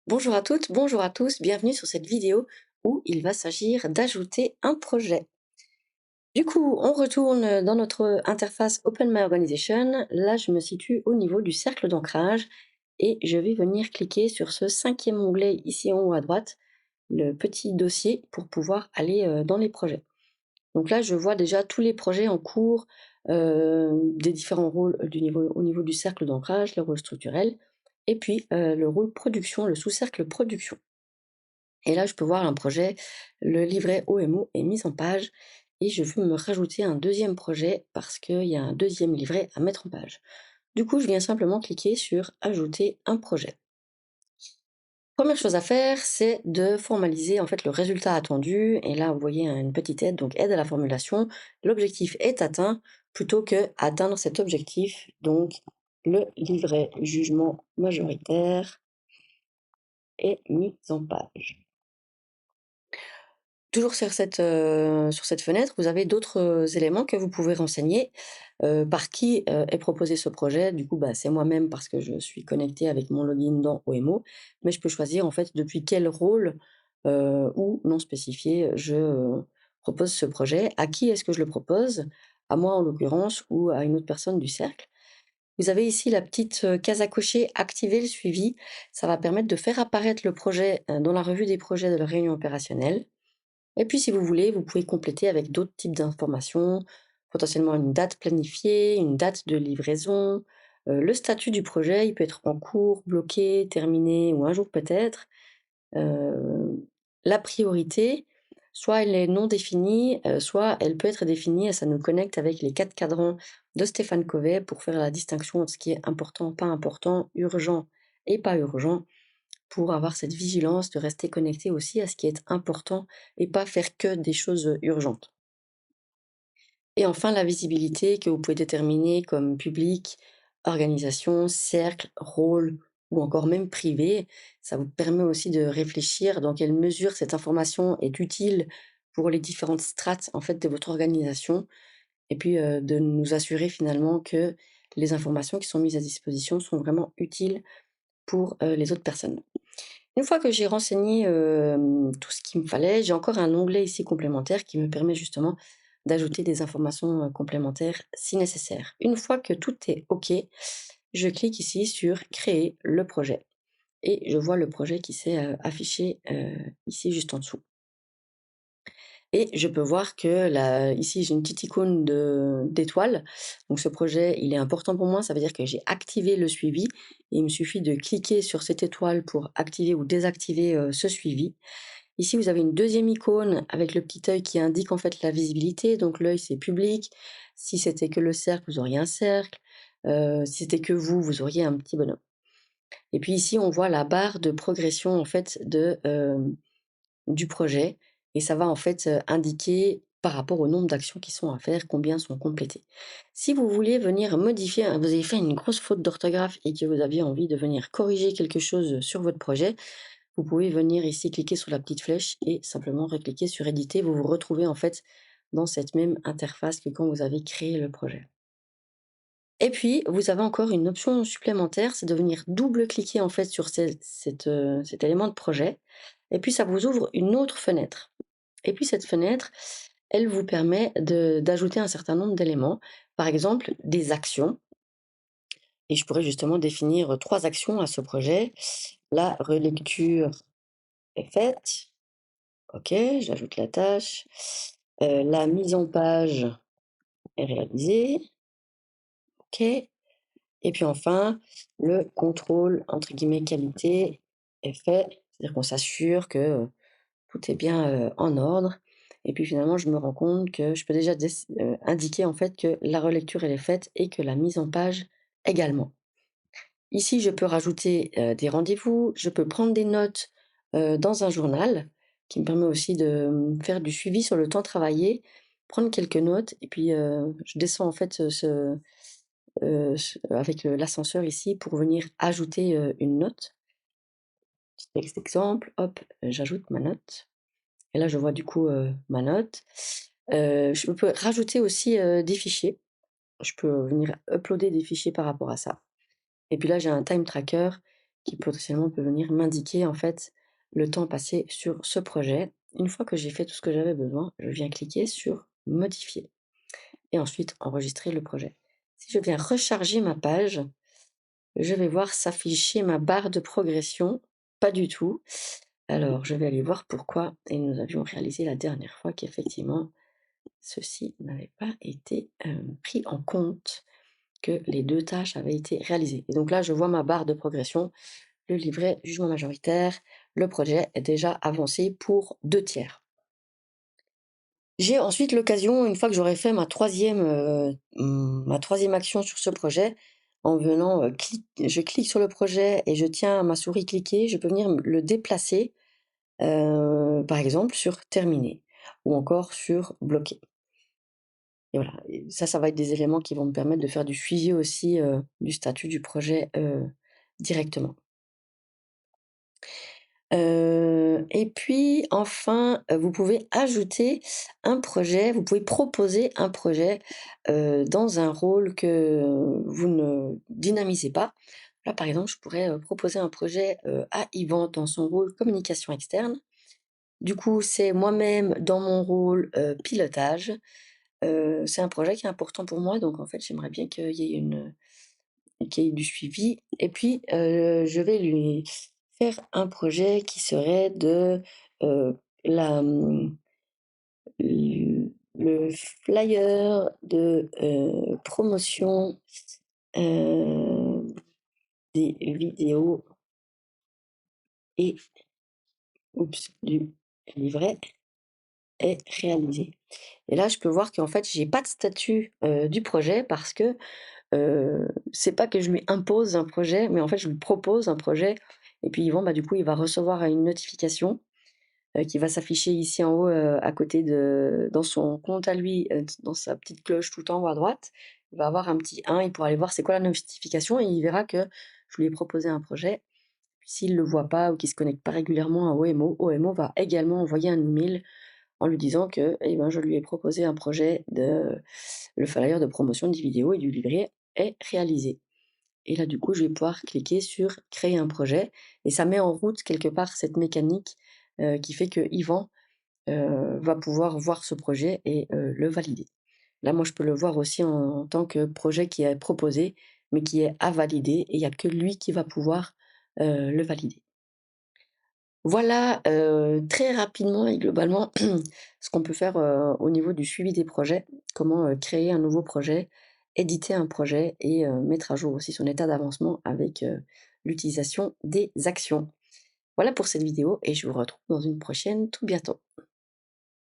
Bonjour à toutes, bonjour à tous, bienvenue sur cette vidéo où il va s'agir d'ajouter un projet. Du coup, on retourne dans notre interface Open My Organization. Là, je me situe au niveau du cercle d'ancrage et je vais venir cliquer sur ce cinquième onglet ici en haut à droite, le petit dossier pour pouvoir aller dans les projets. Donc là, je vois déjà tous les projets en cours, des différents rôles au niveau du cercle d'ancrage, les rôles structurels, et puis le rôle production, le sous-cercle production. Et là, je peux voir un projet, le livret OMO est mis en page et je veux me rajouter un deuxième projet parce qu'il y a un deuxième livret à mettre en page. Du coup, je viens simplement cliquer sur ajouter un projet. Première chose à faire, c'est de formaliser en fait le résultat attendu. Et là, vous voyez une petite aide, donc aide à la formulation. L'objectif est atteint plutôt que atteindre cet objectif. Donc, le livret jugement majoritaire est mis en page. Toujours sur cette fenêtre, vous avez d'autres, éléments que vous pouvez renseigner. Par qui, est proposé ce projet? Du coup, bah, c'est moi-même parce que je suis connectée avec mon login dans OMO, mais je peux choisir en fait depuis quel rôle, ou non spécifié, je, propose ce projet. À qui est-ce que je le propose? À moi en l'occurrence ou à une autre personne du cercle. Vous avez ici la petite, case à cocher «Activer le suivi». Ça va permettre de faire apparaître le projet, dans la revue des projets de la réunion opérationnelle. Et puis si vous voulez, vous pouvez compléter avec d'autres types d'informations, potentiellement une date planifiée, une date de livraison, le statut du projet, il peut être en cours, bloqué, terminé ou un jour peut-être. La priorité, soit elle est non définie, soit elle peut être définie et ça nous connecte avec les 4 cadrans de Stéphane Covey pour faire la distinction entre ce qui est important, pas important, urgent et pas urgent pour avoir cette vigilance de rester connecté aussi à ce qui est important et pas faire que des choses urgentes. Et enfin, la visibilité que vous pouvez déterminer comme public, organisation, cercle, rôle ou encore même privé. Ça vous permet aussi de réfléchir dans quelle mesure cette information est utile pour les différentes strates en fait de votre organisation et puis de nous assurer finalement que les informations qui sont mises à disposition sont vraiment utiles pour les autres personnes. Une fois que j'ai renseigné, tout ce qu'il me fallait, j'ai encore un onglet ici complémentaire qui me permet justement d'ajouter des informations, complémentaires si nécessaire. Une fois que tout est OK, je clique ici sur «Créer le projet» et je vois le projet qui s'est, affiché, ici juste en dessous. Et je peux voir que là, ici, j'ai une petite icône d'étoile. Donc ce projet, il est important pour moi. Ça veut dire que j'ai activé le suivi. Et il me suffit de cliquer sur cette étoile pour activer ou désactiver ce suivi. Ici, vous avez une deuxième icône avec le petit œil qui indique en fait la visibilité. Donc l'œil, c'est public. Si c'était que le cercle, vous auriez un cercle. Si c'était que vous auriez un petit bonhomme. Et puis ici, on voit la barre de progression en fait du projet et ça va en fait, indiquer par rapport au nombre d'actions qui sont à faire, combien sont complétées. Si vous vouliez venir modifier, vous avez fait une grosse faute d'orthographe et que vous aviez envie de venir corriger quelque chose sur votre projet, vous pouvez venir ici cliquer sur la petite flèche et simplement recliquer sur éditer. Vous vous retrouvez en fait dans cette même interface que quand vous avez créé le projet. Et puis, vous avez encore une option supplémentaire, c'est de venir double-cliquer en fait sur cet élément de projet et puis ça vous ouvre une autre fenêtre. Et puis cette fenêtre, elle vous permet d'ajouter un certain nombre d'éléments, par exemple des actions. Et je pourrais justement définir 3 actions à ce projet. La relecture est faite. OK, j'ajoute la tâche. La mise en page est réalisée. OK. Et puis enfin, le contrôle entre guillemets «qualité» est fait. C'est-à-dire qu'on s'assure que, tout est bien, en ordre et puis finalement je me rends compte que je peux déjà indiquer en fait que la relecture elle est faite et que la mise en page également. Ici, je peux rajouter, des rendez-vous, je peux prendre des notes, dans un journal qui me permet aussi de, faire du suivi sur le temps travaillé, prendre quelques notes et puis, je descends en fait, avec, l'ascenseur ici pour venir ajouter, une note. Petit texte exemple, hop, j'ajoute ma note. Et là, je vois du coup, ma note. Je peux rajouter aussi, des fichiers. Je peux venir uploader des fichiers par rapport à ça. Et puis là, j'ai un time tracker qui potentiellement peut venir m'indiquer en fait le temps passé sur ce projet. Une fois que j'ai fait tout ce que j'avais besoin, je viens cliquer sur modifier et ensuite enregistrer le projet. Si je viens recharger ma page, je vais voir s'afficher ma barre de progression. Pas du tout. Alors, je vais aller voir pourquoi et nous avions réalisé la dernière fois qu'effectivement, ceci n'avait pas été, pris en compte, que les 2 tâches avaient été réalisées et donc là, je vois ma barre de progression, le livret, jugement majoritaire, le projet est déjà avancé pour 2/3. J'ai ensuite l'occasion, une fois que j'aurai fait ma troisième action sur ce projet, en venant, je clique sur le projet et je tiens ma souris cliquée, je peux venir le déplacer, par exemple sur terminer ou encore sur bloquer et voilà et ça va être des éléments qui vont me permettre de faire du suivi aussi, du statut du projet, directement. Et puis enfin, vous pouvez ajouter un projet, vous pouvez proposer un projet, dans un rôle que vous ne dynamisez pas. Là, par exemple, je pourrais, proposer un projet, à Yvan dans son rôle communication externe. Du coup, c'est moi-même dans mon rôle, pilotage. C'est un projet qui est important pour moi, donc en fait, j'aimerais bien qu'il y ait du suivi et puis, je vais lui faire un projet qui serait de, la, le flyer de, promotion, heu, des vidéos et du livret est réalisé et là, je peux voir qu'en fait, j'ai pas de statut, du projet parce que, c'est pas que je lui impose un projet, mais en fait, je lui propose un projet et puis Yvan, bah, du coup, il va recevoir une notification, qui va s'afficher ici en haut, à côté de dans son compte à lui, dans sa petite cloche tout en haut à droite. Il va avoir un petit 1, il pourra aller voir c'est quoi la notification et il verra que je lui ai proposé un projet. S'il ne le voit pas ou qu'il ne se connecte pas régulièrement à OMO, OMO va également envoyer un email en lui disant que, eh ben, je lui ai proposé un projet de le flyer de promotion de vidéos et du livret est réalisé. Et là, du coup, je vais pouvoir cliquer sur créer un projet et ça met en route quelque part cette mécanique, qui fait que Yvan, va pouvoir voir ce projet et le valider. Là, moi, je peux le voir aussi en tant que projet qui est proposé, mais qui est à valider et il y a que lui qui va pouvoir, le valider. Voilà, très rapidement et globalement ce qu'on peut faire, au niveau du suivi des projets. Comment, créer un nouveau projet, éditer un projet et mettre à jour aussi son état d'avancement avec, l'utilisation des actions. Voilà pour cette vidéo et je vous retrouve dans une prochaine tout bientôt.